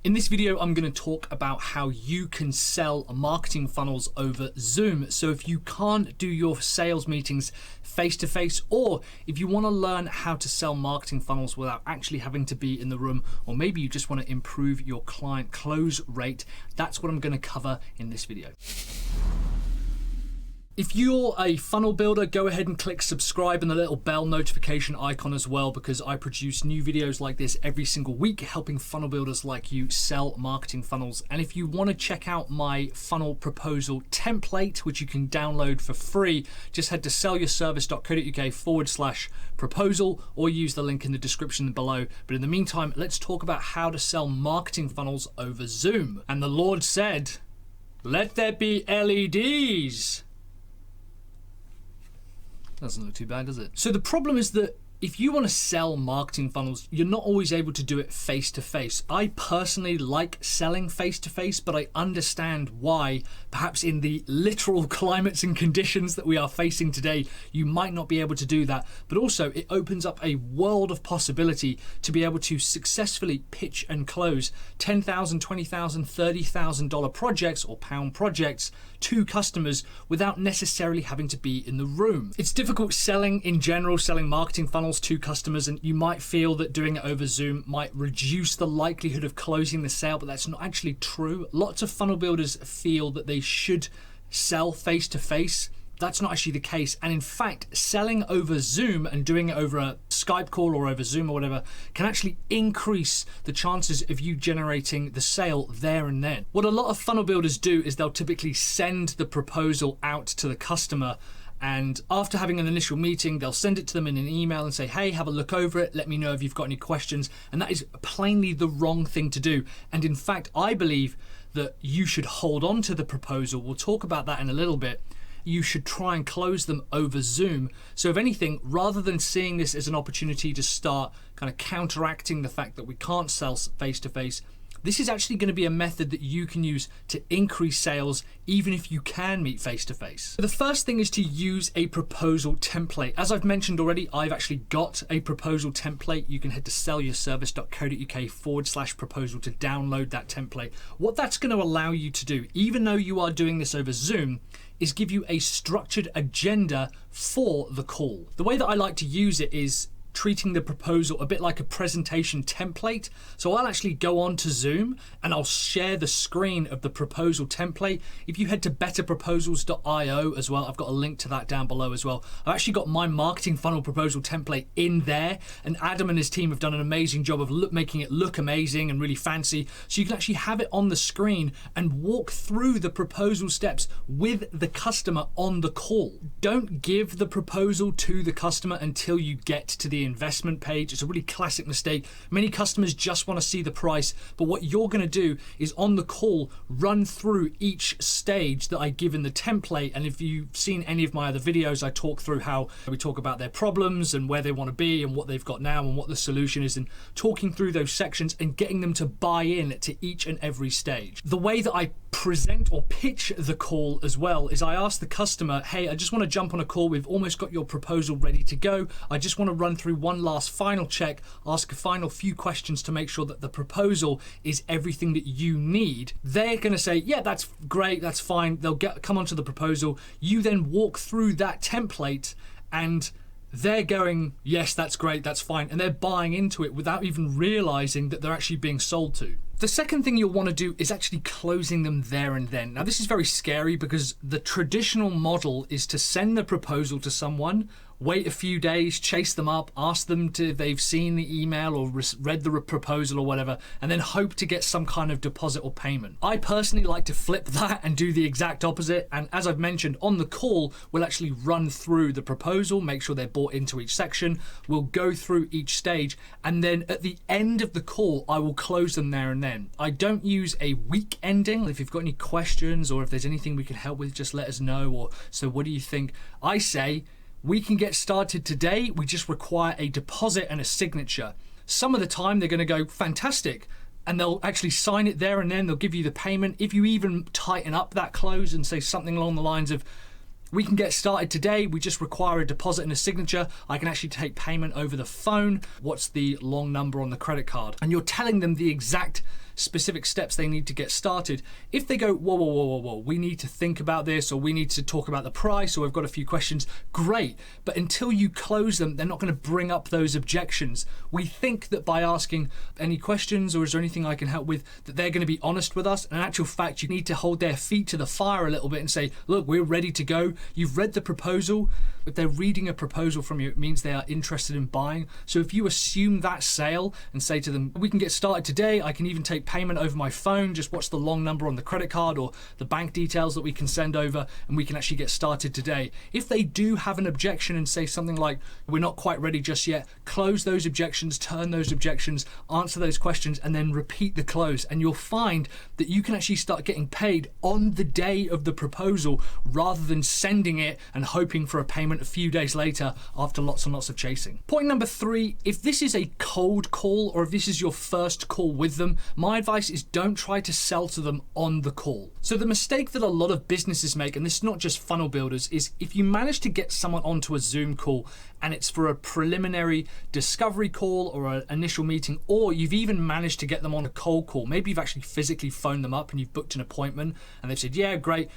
In this video, I'm going to talk about how you can sell marketing funnels over Zoom. So if you can't do your sales meetings face-to-face, or if you want to learn how to sell marketing funnels without actually having to be in the room, or maybe you just want to improve your client close rate, that's what I'm going to cover in this video. If you're a funnel builder, go ahead and click subscribe and the little bell notification icon as well, because I produce new videos like this every single week, helping funnel builders like you sell marketing funnels. And if you want to check out my funnel proposal template, which you can download for free, just head to sellyourservice.co.uk/proposal or use the link in the description below. But in the meantime, let's talk about how to sell marketing funnels over Zoom. And the Lord said, "Let there be LEDs." Doesn't look too bad, does it? So the problem is that if you want to sell marketing funnels, you're not always able to do it face-to-face. I personally like selling face-to-face, but I understand why, perhaps in the literal climates and conditions that we are facing today, you might not be able to do that. But also, it opens up a world of possibility to be able to successfully pitch and close $10,000, $20,000, $30,000 projects or pound projects to customers without necessarily having to be in the room. It's difficult selling in general, selling marketing funnels to customers, and you might feel that doing it over Zoom might reduce the likelihood of closing the sale, but that's not actually true. Lots of funnel builders feel that they should sell face-to-face. That's not actually the case. And in fact, selling over Zoom and doing it over a Skype call or over Zoom or whatever can actually increase the chances of you generating the sale there and then. What a lot of funnel builders do is they'll typically send the proposal out to the customer, and after having an initial meeting, they'll send it to them in an email and say, hey, have a look over it. Let me know if you've got any questions. And that is plainly the wrong thing to do. And in fact, I believe that you should hold on to the proposal. We'll talk about that in a little bit. You should try and close them over Zoom. So if anything, rather than seeing this as an opportunity to start kind of counteracting the fact that we can't sell face-to-face, this is actually going to be a method that you can use to increase sales even if you can meet face-to-face. The first thing is to use a proposal template. As I've mentioned already, I've actually got a proposal template. You can head to sellyourservice.co.uk/proposal to download that template. What that's going to allow you to do, even though you are doing this over Zoom, is give you a structured agenda for the call. The way that I like to use it is treating the proposal a bit like a presentation template. So I'll actually go on to Zoom and I'll share the screen of the proposal template. If you head to betterproposals.io as well, I've got a link to that down below as well. I've actually got my marketing funnel proposal template in there, and Adam and his team have done an amazing job of making it look amazing and really fancy. So you can actually have it on the screen and walk through the proposal steps with the customer on the call. Don't give the proposal to the customer until you get to the investment page. It's a really classic mistake. Many customers just want to see the price, but what you're going to do is on the call run through each stage that I give in the template. And if you've seen any of my other videos, I talk through how we talk about their problems and where they want to be and what they've got now and what the solution is, and talking through those sections and getting them to buy in to each and every stage. The way that I present or pitch the call as well is I ask the customer, hey, I just want to jump on a call. We've almost got your proposal ready to go. I just want to run through one last final check, ask a final few questions to make sure that the proposal is everything that you need. They're going to say, yeah, that's great, that's fine. They'll come onto the proposal. You then walk through that template and they're going, yes, that's great, that's fine. And they're buying into it without even realizing that they're actually being sold to. The second thing you'll want to do is actually closing them there and then. Now, this is very scary because the traditional model is to send the proposal to someone, wait a few days, chase them up, ask them if they've seen the email or read the proposal or whatever, and then hope to get some kind of deposit or payment. I personally like to flip that and do the exact opposite. And as I've mentioned, on the call, we'll actually run through the proposal, make sure they're bought into each section. We'll go through each stage, and then at the end of the call, I will close them there and then. I don't use a week ending. If you've got any questions or if there's anything we can help with, just let us know. Or so what do you think? I say we can get started today. We just require a deposit and a signature. Some of the time they're going to go, fantastic, and they'll actually sign it there and then. They'll give you the payment. If you even tighten up that close and say something along the lines of, we can get started today. We just require a deposit and a signature. I can actually take payment over the phone. What's the long number on the credit card? And you're telling them the exact specific steps they need to get started. If they go, whoa, whoa, whoa, whoa, whoa, we need to think about this, or we need to talk about the price, or we've got a few questions, great. But until you close them, they're not going to bring up those objections. We think that by asking any questions, or is there anything I can help with, that they're going to be honest with us. In actual fact, you need to hold their feet to the fire a little bit and say, look, we're ready to go. You've read the proposal. If they're reading a proposal from you, it means they are interested in buying. So if you assume that sale and say to them, we can get started today, I can even take payment over my phone, just what's the long number on the credit card or the bank details that we can send over, and we can actually get started today. If they do have an objection and say something like, we're not quite ready just yet, close those objections, turn those objections, answer those questions, and then repeat the close. And you'll find that you can actually start getting paid on the day of the proposal rather than sending it and hoping for a payment a few days later after lots and lots of chasing. Point number 3, if this is a cold call or if this is your first call with them, my advice is don't try to sell to them on the call. So the mistake that a lot of businesses make, and this is not just funnel builders, is if you manage to get someone onto a Zoom call and it's for a preliminary discovery call or an initial meeting, or you've even managed to get them on a cold call, maybe you've actually physically phoned them up and you've booked an appointment and they've said, yeah, great.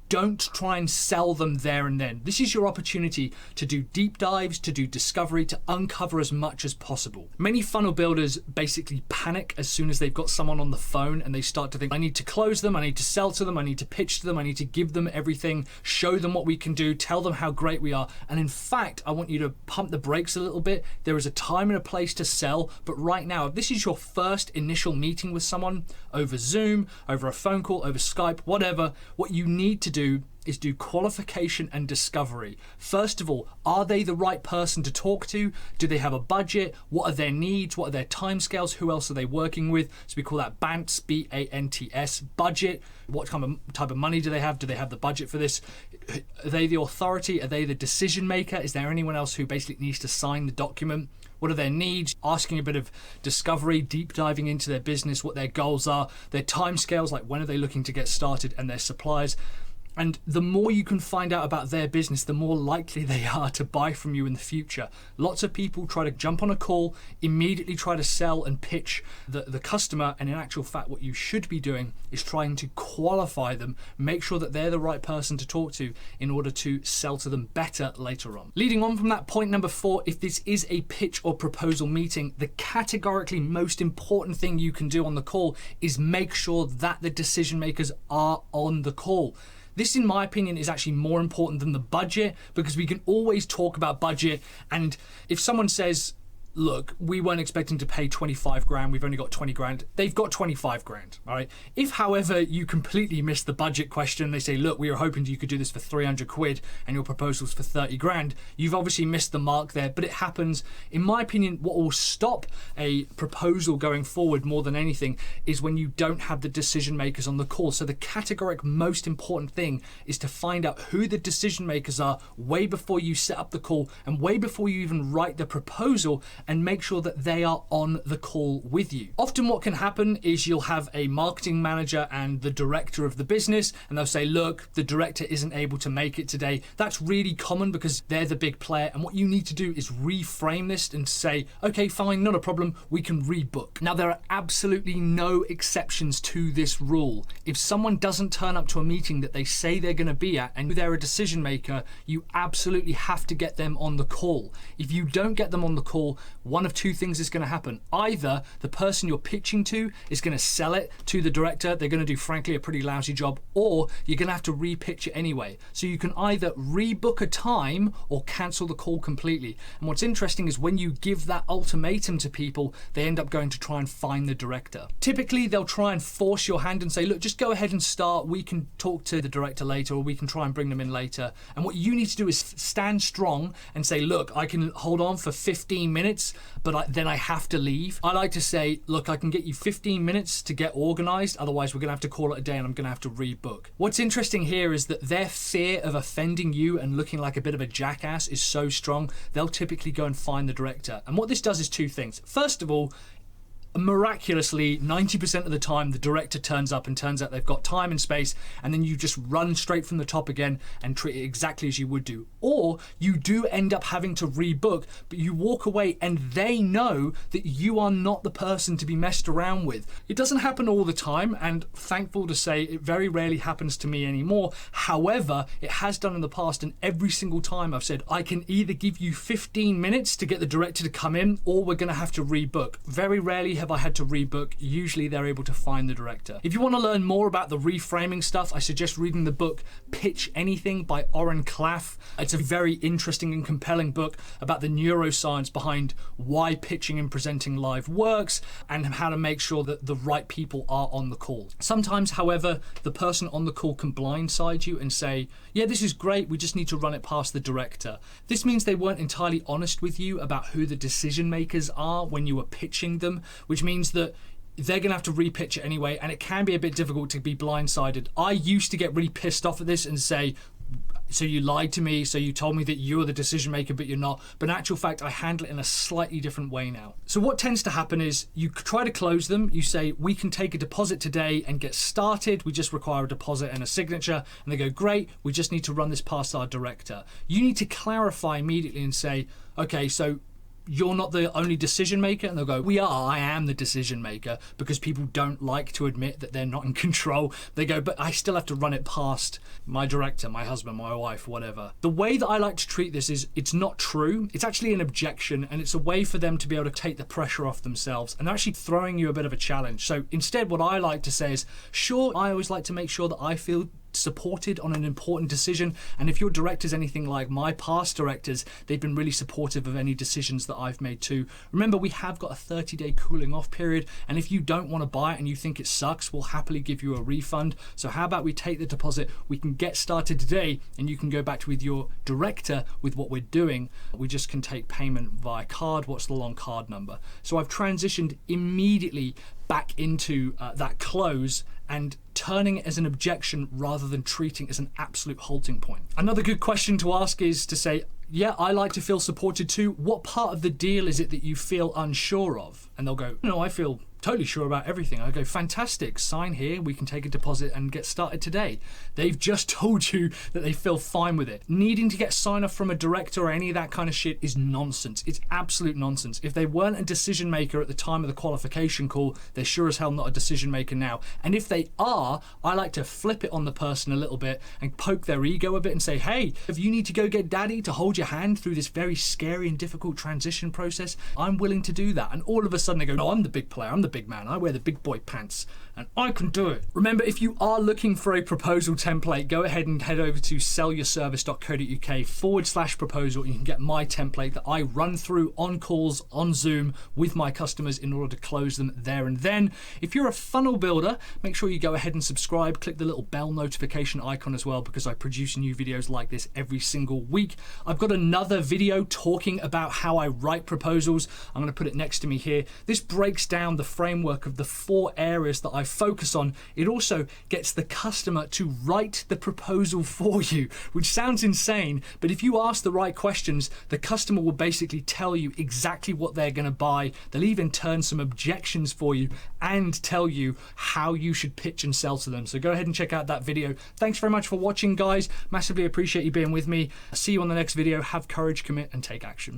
Don't try and sell them there and then. This is your opportunity to do deep dives, to do discovery, to uncover as much as possible. Many funnel builders basically panic as soon as they've got someone on the phone and they start to think, I need to close them, I need to sell to them, I need to pitch to them, I need to give them everything, show them what we can do, tell them how great we are. And in fact, I want you to pump the brakes a little bit. There is a time and a place to sell, but right now, if this is your first initial meeting with someone over Zoom, over a phone call, over Skype, whatever, what you need to do is do qualification and discovery. First of all, are they the right person to talk to? Do they have a budget? What are their needs? What are their timescales? Who else are they working with? So we call that BANTS, B-A-N-T-S, budget. What type of money do they have? Do they have the budget for this? Are they the authority? Are they the decision maker? Is there anyone else who basically needs to sign the document? What are their needs? Asking a bit of discovery, deep diving into their business, what their goals are, their timescales, like when are they looking to get started, and their suppliers. And the more you can find out about their business, the more likely they are to buy from you in the future. Lots of people try to jump on a call, immediately try to sell and pitch the customer, and in actual fact, what you should be doing is trying to qualify them, make sure that they're the right person to talk to in order to sell to them better later on. Leading on from that, point number 4, if this is a pitch or proposal meeting, the categorically most important thing you can do on the call is make sure that the decision makers are on the call. This, in my opinion, is actually more important than the budget, because we can always talk about budget. And if someone says, look, we weren't expecting to pay 25 grand, we've only got 20 grand, they've got 25 grand, all right? If, however, you completely miss the budget question, they say, look, we were hoping you could do this for 300 quid and your proposal's for 30 grand, you've obviously missed the mark there, but it happens. In my opinion, what will stop a proposal going forward more than anything is when you don't have the decision makers on the call. So the categoric most important thing is to find out who the decision makers are way before you set up the call and way before you even write the proposal, and make sure that they are on the call with you. Often what can happen is you'll have a marketing manager and the director of the business, and they'll say, look, the director isn't able to make it today. That's really common because they're the big player, and what you need to do is reframe this and say, okay, fine, not a problem, we can rebook. Now, there are absolutely no exceptions to this rule. If someone doesn't turn up to a meeting that they say they're going to be at and they're a decision maker, you absolutely have to get them on the call. If you don't get them on the call, one of two things is going to happen. Either the person you're pitching to is going to sell it to the director, they're going to do, frankly, a pretty lousy job, or you're going to have to re-pitch it anyway. So you can either rebook a time or cancel the call completely. And what's interesting is when you give that ultimatum to people, they end up going to try and find the director. Typically, they'll try and force your hand and say, look, just go ahead and start. We can talk to the director later, or we can try and bring them in later. And what you need to do is stand strong and say, look, I can hold on for 15 minutes, but then I have to leave. I like to say, look, I can get you 15 minutes to get organized. Otherwise, we're going to have to call it a day and I'm going to have to rebook. What's interesting here is that their fear of offending you and looking like a bit of a jackass is so strong, they'll typically go and find the director. And what this does is two things. First of all, miraculously 90% of the time the director turns up and turns out they've got time and space, and then you just run straight from the top again and treat it exactly as you would do. Or you do end up having to rebook, but you walk away and they know that you are not the person to be messed around with. It doesn't happen all the time, and thankful to say it very rarely happens to me anymore. However, it has done in the past, and every single time I've said I can either give you 15 minutes to get the director to come in, or we're going to have to rebook. Very rarely have I had to rebook. Usually they're able to find the director. If you want to learn more about the reframing stuff, I suggest reading the book Pitch Anything by Oren Klaff. It's a very interesting and compelling book about the neuroscience behind why pitching and presenting live works and how to make sure that the right people are on the call. Sometimes, however, the person on the call can blindside you and say, yeah, this is great, we just need to run it past the director. This means they weren't entirely honest with you about who the decision makers are when you were pitching them, which means that they're going to have to repitch it anyway, and it can be a bit difficult to be blindsided. I used to get really pissed off at this and say, so you lied to me, so you told me that you're the decision maker but you're not. But in actual fact, I handle it in a slightly different way now. So what tends to happen is you try to close them, you say, we can take a deposit today and get started, we just require a deposit and a signature, and they go, great, we just need to run this past our director. You need to clarify immediately and say, okay, so you're not the only decision maker, and they'll go, I am the decision maker, because people don't like to admit that they're not in control. They go, but I still have to run it past my director, my husband, my wife, whatever. The way that I like to treat this is it's not true. It's actually an objection, and it's a way for them to be able to take the pressure off themselves, and they're actually throwing you a bit of a challenge. So instead, what I like to say is, sure, I always like to make sure that I feel supported on an important decision, and if your director's anything like my past directors, they've been really supportive of any decisions that I've made too. Remember, we have got a 30-day cooling off period, and if you don't want to buy it and you think it sucks, we'll happily give you a refund. So how about we take the deposit, we can get started today, and you can go back with your director with what we're doing. We just can take payment via card. What's the long card number? So I've transitioned immediately back into that close and turning it as an objection rather than treating it as an absolute halting point. Another good question to ask is to say, yeah, I like to feel supported too. What part of the deal is it that you feel unsure of? And they'll go, no, I feel totally sure about everything. I go, fantastic, sign here, we can take a deposit and get started today. They've just told you that they feel fine with it. Needing to get sign off from a director or any of that kind of shit is nonsense. It's absolute nonsense. If they weren't a decision maker at the time of the qualification call, they're sure as hell not a decision maker now. And if they are, I like to flip it on the person a little bit and poke their ego a bit and say, hey, if you need to go get daddy to hold your hand through this very scary and difficult transition process, I'm willing to do that. And all of a sudden they go, no, I'm the big player, I'm the big man, I wear the big boy pants and I can do it. Remember, if you are looking for a proposal template, go ahead and head over to sellyourservice.co.uk/proposal and you can get my template that I run through on calls on Zoom with my customers in order to close them there and then. If you're a funnel builder, make sure you go ahead and subscribe, click the little bell notification icon as well, because I produce new videos like this every single week. I've got another video talking about how I write proposals. I'm going to put it next to me here. This breaks down the framework of the 4 areas that I focus on. It also gets the customer to write the proposal for you, which sounds insane, but if you ask the right questions, the customer will basically tell you exactly what they're going to buy. They'll even turn some objections for you and tell you how you should pitch and sell to them. So go ahead and check out that video. Thanks very much for watching, guys. Massively appreciate you being with me. See you on the next video. Have courage, commit, and take action.